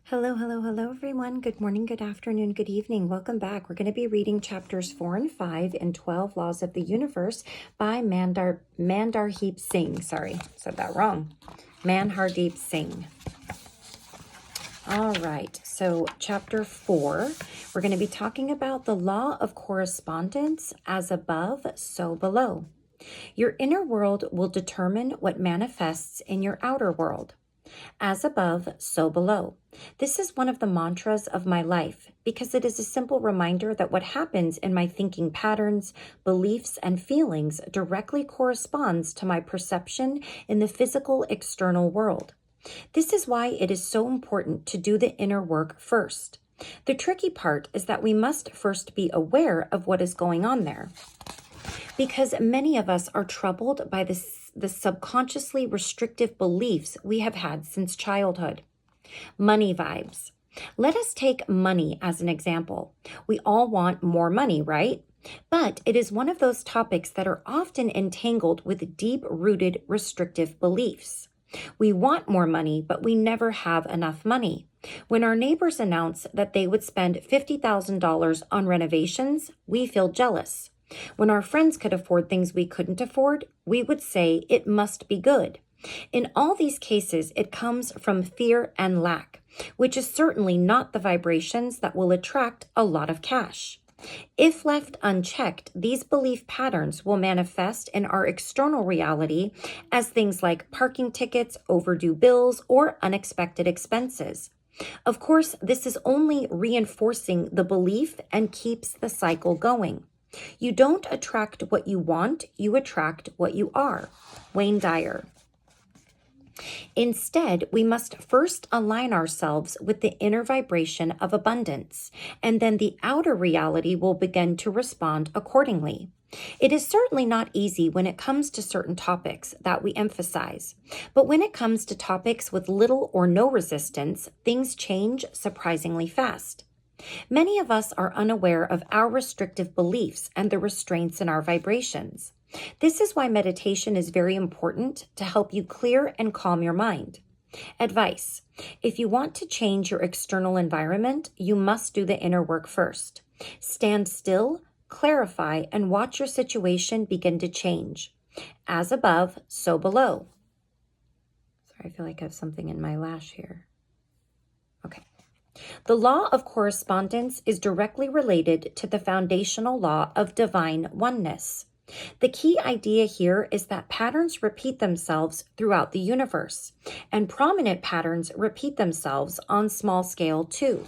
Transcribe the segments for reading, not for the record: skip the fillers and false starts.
Hello, hello, hello, everyone. Good morning, good afternoon, good evening. Welcome back. We're going to be reading chapters 4 and 5 in 12 Laws of the Universe by Mandardeep Singh. Sorry, said that wrong. Manhardeep Singh. All right, so chapter 4, we're going to be talking about the law of correspondence, as above, so below. Your inner world will determine what manifests in your outer world. As above, so below. This is one of the mantras of my life because it is a simple reminder that what happens in my thinking patterns, beliefs, and feelings directly corresponds to my perception in the physical external world. This is why it is so important to do the inner work first. The tricky part is that we must first be aware of what is going on there, because many of us are troubled by the subconsciously restrictive beliefs we have had since childhood. Money vibes. Let us take money as an example. We all want more money, right? But it is one of those topics that are often entangled with deep-rooted restrictive beliefs. We want more money, but we never have enough money. When our neighbors announce that they would spend $50,000 on renovations, we feel jealous. When our friends could afford things we couldn't afford, we would say it must be good. In all these cases, it comes from fear and lack, which is certainly not the vibrations that will attract a lot of cash. If left unchecked, these belief patterns will manifest in our external reality as things like parking tickets, overdue bills, or unexpected expenses. Of course, this is only reinforcing the belief and keeps the cycle going. You don't attract what you want, you attract what you are. Wayne Dyer. Instead, we must first align ourselves with the inner vibration of abundance, and then the outer reality will begin to respond accordingly. It is certainly not easy when it comes to certain topics that we emphasize, but when it comes to topics with little or no resistance, things change surprisingly fast. Many of us are unaware of our restrictive beliefs and the restraints in our vibrations. This is why meditation is very important to help you clear and calm your mind. Advice: if you want to change your external environment, you must do the inner work first. Stand still, clarify, and watch your situation begin to change. As above, so below. Sorry, I feel like I have something in my lash here. Okay. The law of correspondence is directly related to the foundational law of divine oneness. The key idea here is that patterns repeat themselves throughout the universe, and prominent patterns repeat themselves on small scale too.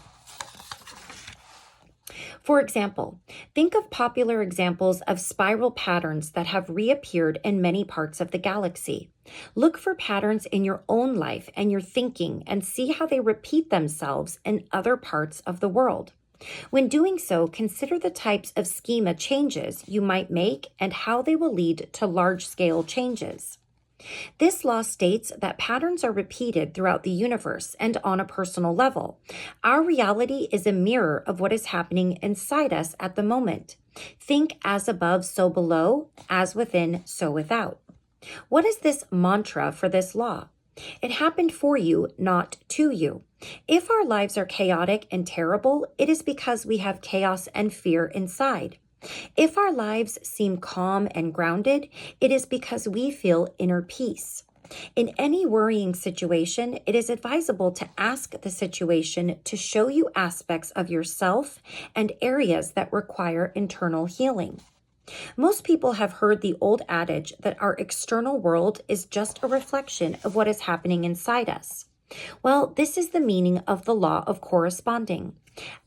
For example, think of popular examples of spiral patterns that have reappeared in many parts of the galaxy. Look for patterns in your own life and your thinking and see how they repeat themselves in other parts of the world. When doing so, consider the types of schema changes you might make and how they will lead to large-scale changes. This law states that patterns are repeated throughout the universe and on a personal level. Our reality is a mirror of what is happening inside us at the moment. Think as above, so below, as within, so without. What is this mantra for this law? It happened for you, not to you. If our lives are chaotic and terrible, it is because we have chaos and fear inside. If our lives seem calm and grounded, it is because we feel inner peace. In any worrying situation, it is advisable to ask the situation to show you aspects of yourself and areas that require internal healing. Most people have heard the old adage that our external world is just a reflection of what is happening inside us. Well, this is the meaning of the law of corresponding.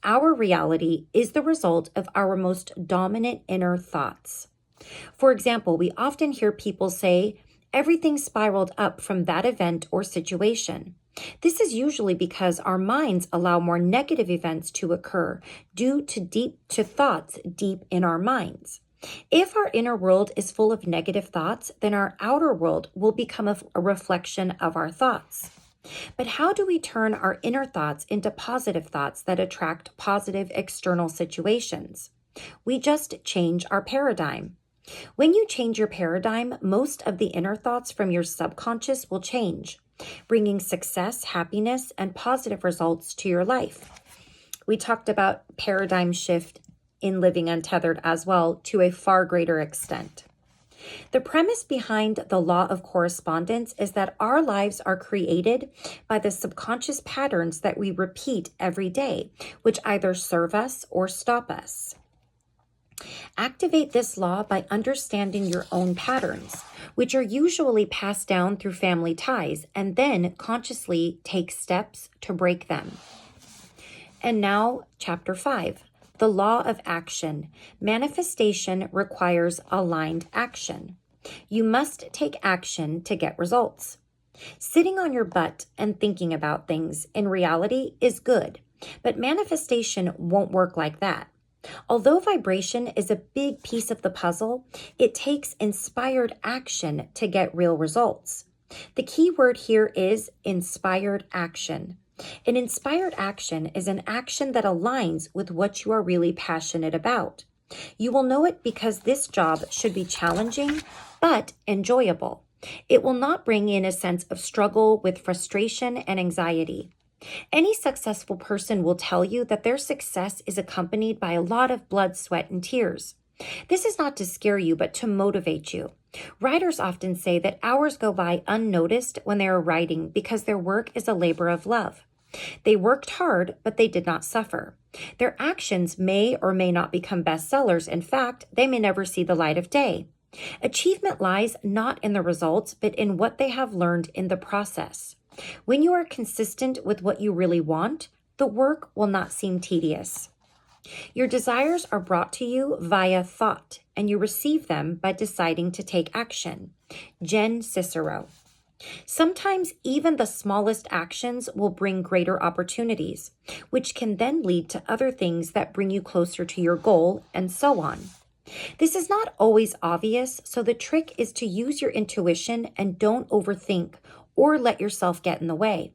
Our reality is the result of our most dominant inner thoughts. For example, we often hear people say, everything spiraled up from that event or situation. This is usually because our minds allow more negative events to occur due to thoughts deep in our minds. If our inner world is full of negative thoughts, then our outer world will become a reflection of our thoughts. But how do we turn our inner thoughts into positive thoughts that attract positive external situations? We just change our paradigm. When you change your paradigm, most of the inner thoughts from your subconscious will change, bringing success, happiness, and positive results to your life. We talked about paradigm shift in living untethered as well to a far greater extent. The premise behind the law of correspondence is that our lives are created by the subconscious patterns that we repeat every day, which either serve us or stop us. Activate this law by understanding your own patterns, which are usually passed down through family ties, and then consciously take steps to break them. And now, Chapter 5, the law of action. Manifestation requires aligned action. You must take action to get results. Sitting on your butt and thinking about things in reality is good, but manifestation won't work like that. Although vibration is a big piece of the puzzle, it takes inspired action to get real results. The key word here is inspired action. An inspired action is an action that aligns with what you are really passionate about. You will know it because this job should be challenging but enjoyable. It will not bring in a sense of struggle with frustration and anxiety. Any successful person will tell you that their success is accompanied by a lot of blood, sweat, and tears. This is not to scare you, but to motivate you. Writers often say that hours go by unnoticed when they are writing because their work is a labor of love. They worked hard, but they did not suffer. Their actions may or may not become bestsellers. In fact, they may never see the light of day. Achievement lies not in the results, but in what they have learned in the process. When you are consistent with what you really want, the work will not seem tedious. Your desires are brought to you via thought, and you receive them by deciding to take action. Jen Cicero. Sometimes even the smallest actions will bring greater opportunities, which can then lead to other things that bring you closer to your goal, and so on. This is not always obvious, so the trick is to use your intuition and don't overthink or let yourself get in the way.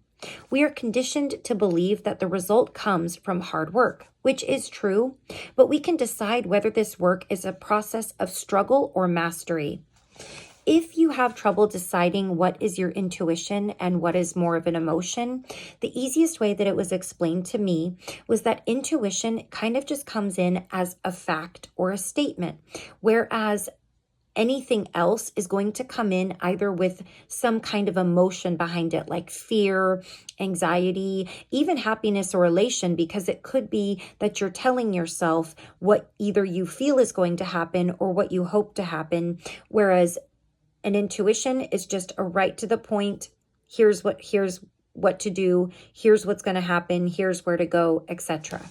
We are conditioned to believe that the result comes from hard work, which is true, but we can decide whether this work is a process of struggle or mastery. If you have trouble deciding what is your intuition and what is more of an emotion, the easiest way that it was explained to me was that intuition kind of just comes in as a fact or a statement, whereas anything else is going to come in either with some kind of emotion behind it, like fear, anxiety, even happiness or elation, because it could be that you're telling yourself what either you feel is going to happen or what you hope to happen, whereas an intuition is just a right to the point, here's what to do, here's what's going to happen, here's where to go, etc.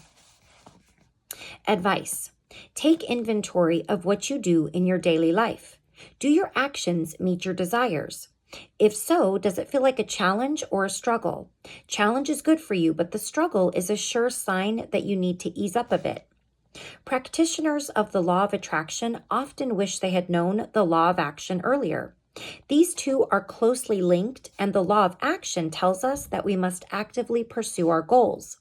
Advice. Take inventory of what you do in your daily life. Do your actions meet your desires? If so, does it feel like a challenge or a struggle? Challenge is good for you, but the struggle is a sure sign that you need to ease up a bit. Practitioners of the law of attraction often wish they had known the law of action earlier. These two are closely linked, and the law of action tells us that we must actively pursue our goals.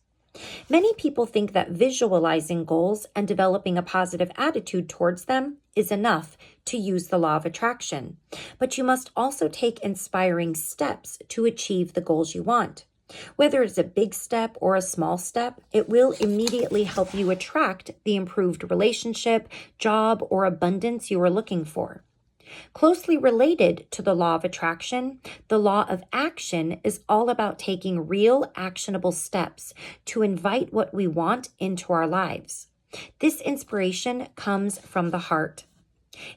Many people think that visualizing goals and developing a positive attitude towards them is enough to use the law of attraction, but you must also take inspiring steps to achieve the goals you want. Whether it's a big step or a small step, it will immediately help you attract the improved relationship, job, or abundance you are looking for. Closely related to the law of attraction, the law of action is all about taking real actionable steps to invite what we want into our lives. This inspiration comes from the heart.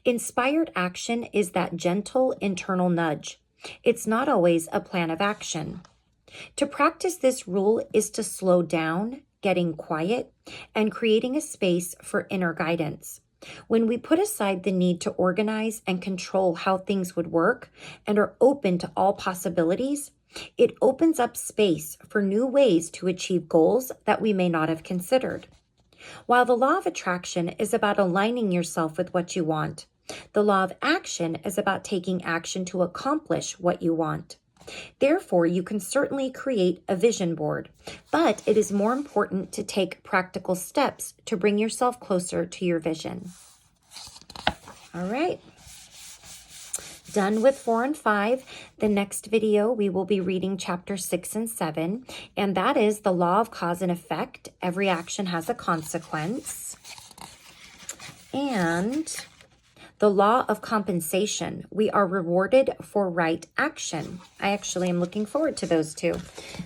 Inspired action is that gentle internal nudge. It's not always a plan of action. To practice this rule is to slow down, getting quiet, and creating a space for inner guidance. When we put aside the need to organize and control how things would work and are open to all possibilities, it opens up space for new ways to achieve goals that we may not have considered. While the law of attraction is about aligning yourself with what you want, the law of action is about taking action to accomplish what you want. Therefore, you can certainly create a vision board, but it is more important to take practical steps to bring yourself closer to your vision. All right. Done with 4 and 5. The next video, we will be reading chapter 6 and 7, and that is the law of cause and effect. Every action has a consequence. And the law of compensation. We are rewarded for right action. I actually am looking forward to those two.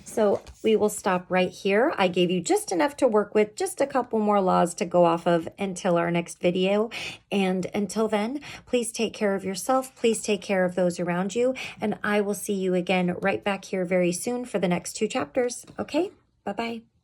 So we will stop right here. I gave you just enough to work with, just a couple more laws to go off of until our next video. And until then, please take care of yourself. Please take care of those around you. And I will see you again right back here very soon for the next 2 chapters. Okay? Bye-bye.